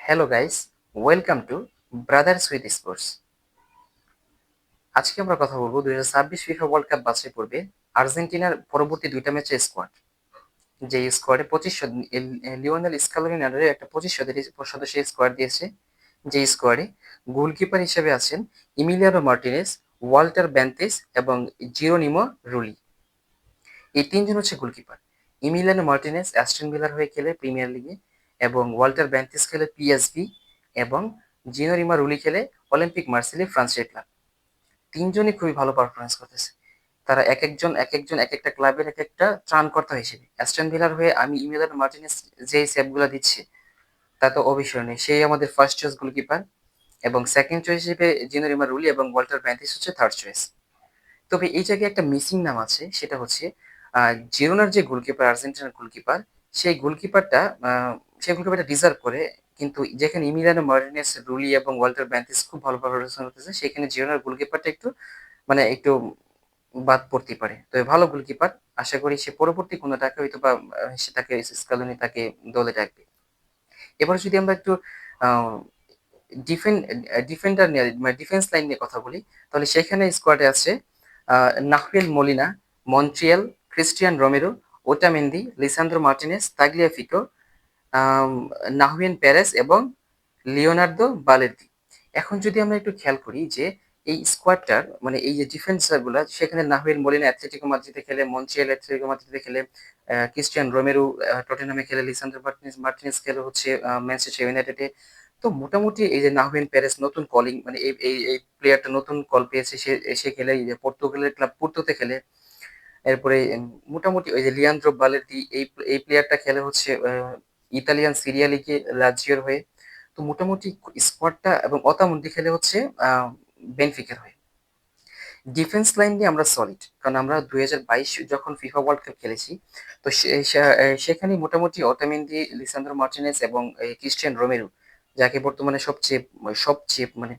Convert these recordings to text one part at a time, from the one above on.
Hello guys, welcome to brothers with sports. আজকে আমরা কথা বলবো 2026 ফিফা ওয়ার্ল্ড কাপ বাছাই পর্বে আর্জেন্টিনার পরবর্তী দুইটা ম্যাচের স্কোয়াড। যে স্কোয়াডে লিওনেল স্কালোনি নামের একটা 25 সদস্যের স্কোয়াড দিয়েছে। যে স্কোয়াডে গোলকিপার হিসেবে আছেন ইমিলিয়ানো মার্টিনেজ, ওয়াল্টার ব্যান্তেস এবং জিরোনিমো রুলি। এই তিনজন হচ্ছে গোলকিপার। ইমিলিয়ানো মার্টিনেজ অ্যাস্টন ভিলার হয়ে খেলে প্রিমিয়ার লিগে, এবং ওয়াল্টার ব্যান্তিস খেলে পিএসভি, এবং জিনোরিমা রুলি খেলে অলিম্পিক মার্সেলি ফ্রান্সের ক্লাব। তিনজনই খুবই ভালো পারফরমেন্স করতেছে। তারা এক একজন এক একটা ক্লাবের এক একটা ত্রাণকর্তা হিসেবে। অ্যাস্টন ভিলার হয়ে আমি ইমিলিয়ানো মার্টিনেজ যে সেভগুলো দিচ্ছে তা তো অবিস্মরণীয়। সেই আমাদের ফার্স্ট চয়েস গোলকিপার, এবং সেকেন্ড চয়েস হিসেবে জিনোরিমা রুলি এবং ওয়াল্টার ব্যান্তিস হচ্ছে থার্ড চয়েস। তবে এই জায়গায় একটা মিসিং নাম আছে, সেটা হচ্ছে জিরোনার যে গোলকিপার, আর্জেন্টিনার গোলকিপার, সেই গোলকিপারটা আহ, সেই গোলকিপারটা ডিজার্ভ করে। কিন্তু যেখানে ইমিলিয়ানো মার্টিনেজ, রুলি এবং ওয়াল্টার ব্যান্তিস খুব ভালো পারফরমেন্স করতেছে, সেখানে জিরোনার গোলকিপারটা একটু বাদ পড়তে পারে। তবে ভালো গোলকিপার, আশা করি সে পরবর্তী কোনো টাকা হয়তো বা সে তাকে স্কালোনি তাকে দলে ডাকবে। এবার যদি আমরা একটু ডিফেন্ড ডিফেন্ডার নিয়ে মানে ডিফেন্স লাইন নিয়ে কথা বলি, তাহলে সেখানে স্কোয়াডে আছে Nahuel Molina, Montiel, Cristian Romero, Otamendi, Lisandro Martinez, Tagliafico, um, Nehuen Perez এবং লিওনার্দো বালের্দি। এখন যদি আমরা একটু খেয়াল করি যে এই স্কোয়াডটার মানে এই যে ডিফেন্সার গুলা, সেখানে নাহুয়েল মলিনা অ্যাথলেটিকো মাদ্রিদে খেলে, মন্ট্রিয়াল অ্যাথলেটিকো মাদ্রিদে খেলে, ক্রিস্টিয়ান রোমেরো টটেনহামে খেলে, লিসান্দ্রো মার্টিনেস মার্টিনেস খেলে হচ্ছে ম্যানচেস্টার ইউনাইটেডে। তো মোটামুটি এই যে নাহুয়েন প্যারেস নতুন কলিং, মানে এই প্লেয়ারটা নতুন কল পেয়েছে, সে এসে খেলে এই যে পর্তুগালের ক্লাব পোর্টোতে খেলে। এরপরে মোটামুটি ওই যে লিয়ান্দ্রো বালের্দি, এই প্লেয়ারটা খেলে হচ্ছে ইতালিয়ান সিরিয়া লিগে লাজিওর হয়ে। তো মোটামুটি স্কোয়াডটা, এবং অতামুন্দি খেলে হচ্ছে বেনফিকার হয়ে। ডিফেন্স লাইন দিয়ে আমরা সলিড, কারণ আমরা 2022 যখন ফিফা ওয়ার্ল্ড কাপ খেলেছি, তো সেখানে মোটামুটি অটামেন্দি, লিসান্দ্রো মার্টিনেজ এবং ক্রিস্টিয়ান রোমেরো, যাকে বর্তমানে সবচেয়ে সবচেয়ে মানে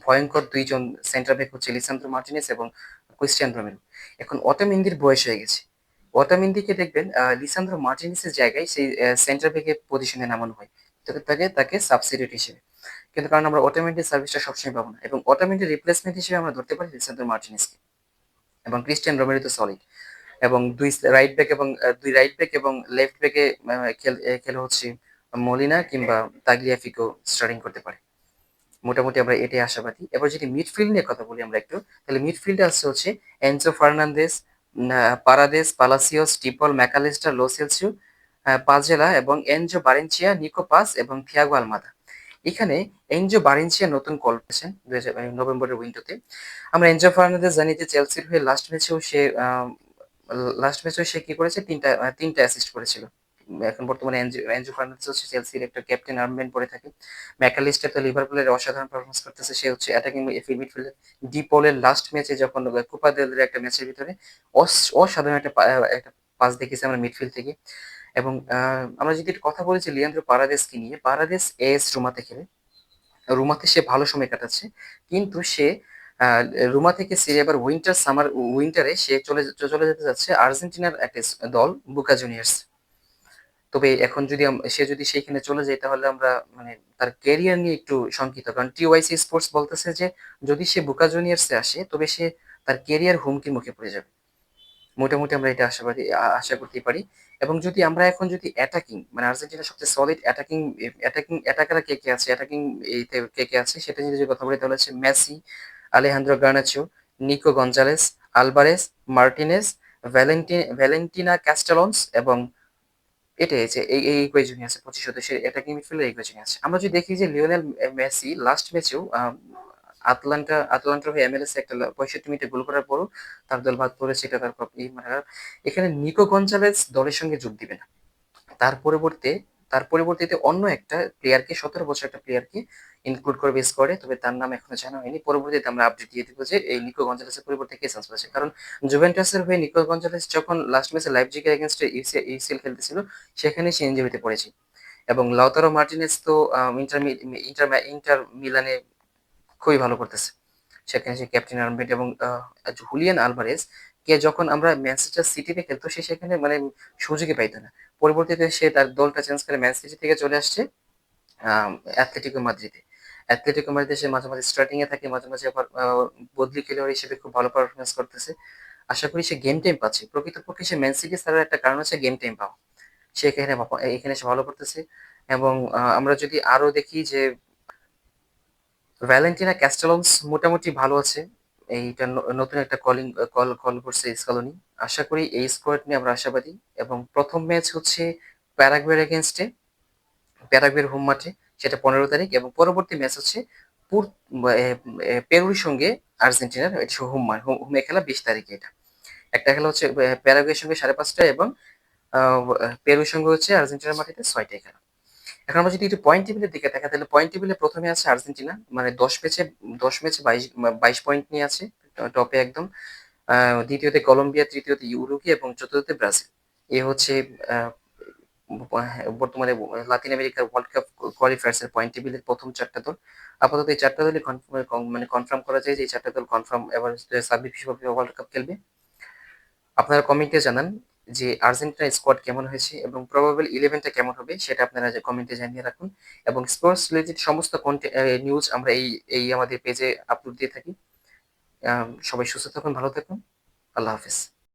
ভয়ঙ্কর দুইজন সেন্টার ব্যাক হচ্ছে লিসান্দ্রো মার্টিনেজ এবং ক্রিস্টিয়ান রোমেরো। এখন অটামেন্দির বয়স হয়ে গেছে। অটামেন্দিকে দেখবেন লিসান্দ্রো মার্টিনেজের জায়গায় সেই সেন্টার ব্যাকের পজিশনে নামানো হয়, তাকে তাকে সাবস্টিটিউট হিসেবে। কিন্তু কারণ আমরা অটোমেটিক সার্ভিসটা সবসময় পাবো না, এবং অটোমেটিক রিপ্লেসমেন্ট হিসেবে আমরা ধরতে পারি লিসান্দ্রো মার্টিনেজকে। এবং ক্রিস্টিয়ান রোমেরো তো সলিড। এবং দুই রাইট ব্যাক এবং লেফট ব্যাকে খেলে হচ্ছে মলিনা কিংবা তাগলিয়াফিকো স্টার্টিং করতে পারে। মোটামুটি আমরা এটাই আশাবাদী। এবার যদি মিডফিল্ড নিয়ে কথা বলি আমরা একটু, তাহলে মিডফিল্ডে আসছে হচ্ছে Enzo Fernandez, Paredes, Palacios, টিপল, Mac Allister, লো সেলসিও, পাজেলা এবং এনজো বারেনচিয়া, নিকো পাস এবং থিয়াগো আলমাদা। এখানে এনজো বারেনচিয়া নতুন কল পেয়েছেন নভেম্বরের উইন্ডোতে। আমরা এনজো ফার্নান্দেজ জানি যে চেলসির হয়ে লাস্ট ম্যাচেও সে কি করেছে, তিনটা অ্যাসিস্ট করেছিল। এখন বর্তমানে এনজো ফার্নান্দেজ হচ্ছে চেলসির একটা ক্যাপ্টেন আর্মব্যান্ড পরে থাকে। ম্যাকালিস্টার তো লিভারপুলের অসাধারণ পারফরমেন্স করতেছে, সে হচ্ছে অ্যাটাকিং মিডফিল্ডার। ডিপলের লাস্ট ম্যাচে যখন কোপা দেল রে একটা ম্যাচের ভিতরে অসাধারণ একটা পাস দেখেছি আমরা মিডফিল্ড থেকে। এবং আমরা যদি একটু কথা বলেছি লিয়ান্দ্রো পারাদেসকে নিয়ে, পারাদেস এএস রোমাতে খেলে। রোমাতে সে ভালো সময় কাটাচ্ছে, কিন্তু সে আহ, রোমা থেকে সে এবার উইন্টারে সে চলে যেতে যাচ্ছে আর্জেন্টিনার একটা দল, বুকা জুনিয়র্স। তবে এখন যদি সে যদি সেইখানে চলে যায়, তাহলে আমরা মানে তার ক্যারিয়ার নিয়ে একটু শঙ্কিত, কারণ টিওয়াইসি স্পোর্টস বলতেছে যে যদি সে বুকা জুনিয়র্সে আসে, তবে সে তার ক্যারিয়ার হুমকির মুখে পড়ে যাবে। মোটামুটি আমরা এটা আশা করতে পারি। এবং যদি অ্যাটাকিং মানে আর্জেন্টিনার সবচেয়ে সলিড অ্যাটাকার কে কে আছে, কে কে আছে সেটা নিয়ে যদি কথা বলি, তাহলে হচ্ছে Messi, Alejandro Garnacho, Nico Gonzalez, Alvarez, Martinez, Valentin Castellanos, এবং এটাই যে এই কয়েকজনই আছে 25 সদস্যের অ্যাটাকিং মিডফিল্ডার, এই কয়েকজনই আছে। আমরা যদি দেখি যে লিওনেল মেসি লাস্ট ম্যাচেও আটলান্টার হয়ে এমএলএস একটা 65 মিনিটে গোল করার পরও তার দল বাদ পড়েছে, এটা তার মানে এখানে নিকো গঞ্জালেস দলের সঙ্গে যোগ দিবে না। তার পরিবর্তে তার পরিবর্তিতে অন্য একটা প্লেয়ারকে, 17 বছর একটা প্লেয়ারকে ইনক্লুড করবে স্কোয়াডে। তবে তার নাম এখনো জানা হয়নি, পরবর্তীতে আমরা আপডেট দিয়ে দিব যে এই নিকো গঞ্জালেসের পরিবর্তে কে চান্স পাচ্ছে। কারণ জুভেন্টাসের হয়ে নিকো গঞ্জালেস যখন লাস্ট ম্যাচে লাইপজিগের এগেনস্টে ইউসিএল খেলতেছিল, সেখানে সে ইনজুরিতে পড়েছে। এবং লাউতারো মার্টিনেজ তো ইন্টার ইন্টার ইন্টার মিলানে খুবই ভালো করতেছে, সেখানে সে ক্যাপ্টেন আর্মবেন্ড। এবং হুলিয়ান আলভারেজ কে যখন আমরা ম্যানচেস্টার সিটিতে খেলতো, সে সেখানে মানে সুযোগই পাইতো না। পরবর্তীতে সে তার দলটা চেঞ্জ করে ম্যান সিটি থেকে চলে আসছে অ্যাথলেটিকো মাদ্রিদে। অ্যাথলেটিকো মাদ্রিদে সে মাঝে, মাঝে স্টার্টিং এ থাকে, মাঝে, মাঝে আবার বদলি খেলোয়াড় হিসেবে খুব ভালো পারফরম্যান্স করতেছে। আশা করি সে গেম টাইম পাচ্ছে। প্রকৃতপক্ষে সে ম্যান সিটি ছাড়ার একটা কারণ হচ্ছে গেম টাইম পাওয়া। সে এখানে সে ভালো করতেছে এবং আমরা যদি আরো দেখি যে ভ্যালেন্টিনা ক্যাস্টেলন্স মোটামুটি ভালো আছে। এইটা নতুন একটা কল করছে স্কালোনি। আশা করি এই স্কোয়াড নিয়ে আমরা আশাবাদী এবং প্রথম ম্যাচ হচ্ছে প্যারাগুয়ের এগেইনস্টে, প্যারাগুয়ের হোম মাঠে, সেটা 15 তারিখ এবং পরবর্তী ম্যাচ হচ্ছে পুর এ এ পেরুর সঙ্গে আর্জেন্টিনার এটা হোমে খেলা 20 তারিখে এটা। একটা খেলা হচ্ছে প্যারাগুয়ের সঙ্গে 5:30টায় এবং আ পেরুর সঙ্গে হচ্ছে আর্জেন্টিনার মাটিতে 6টায় খেলা। এখন আমরা যদি একটু পয়েন্ট টেবিলের দিকে তাকাই তাহলে পয়েন্ট টেবিলে ১ম এ আছে আর্জেন্টিনা। মানে ১০ ম্যাচে ২২ পয়েন্ট নিয়ে আছে। টপে একদম। আ দ্বিতীয়তে কলম্বিয়া, তৃতীয়তে উরুগুয়ে এবং চতুর্থতে ব্রাজিল। এ হচ্ছে আ বর্তমানে লাতিন আমেরিকার ওয়ার্ল্ড কাপ কোয়ালিফায়ার্স এর পয়েন্ট টেবিলের ১ম ৪ টা দল। আপাতত এই ৪ টা দলই কনফার্ম করা যায় যে এই ৪ টা দল কনফার্ম এবার সাব্বির ফিফা ওয়ার্ল্ড কাপ খেলবে। আপনারা কমেন্টে জানান যে আর্জেন্টিনার স্কোয়াড কেমন হয়েছে এবং প্রবাবল 11 টা কেমন হবে সেটা আপনারা কমেন্টে জানিয়ে রাখুন এবং স্পোর্টস রিলেটেড সমস্ত নিউজ আমরা এই আমাদের পেজে আপলোড দিয়ে থাকি। সবাই সুস্থ থাকুন, ভালো থাকুন। আল্লাহ হাফেজ।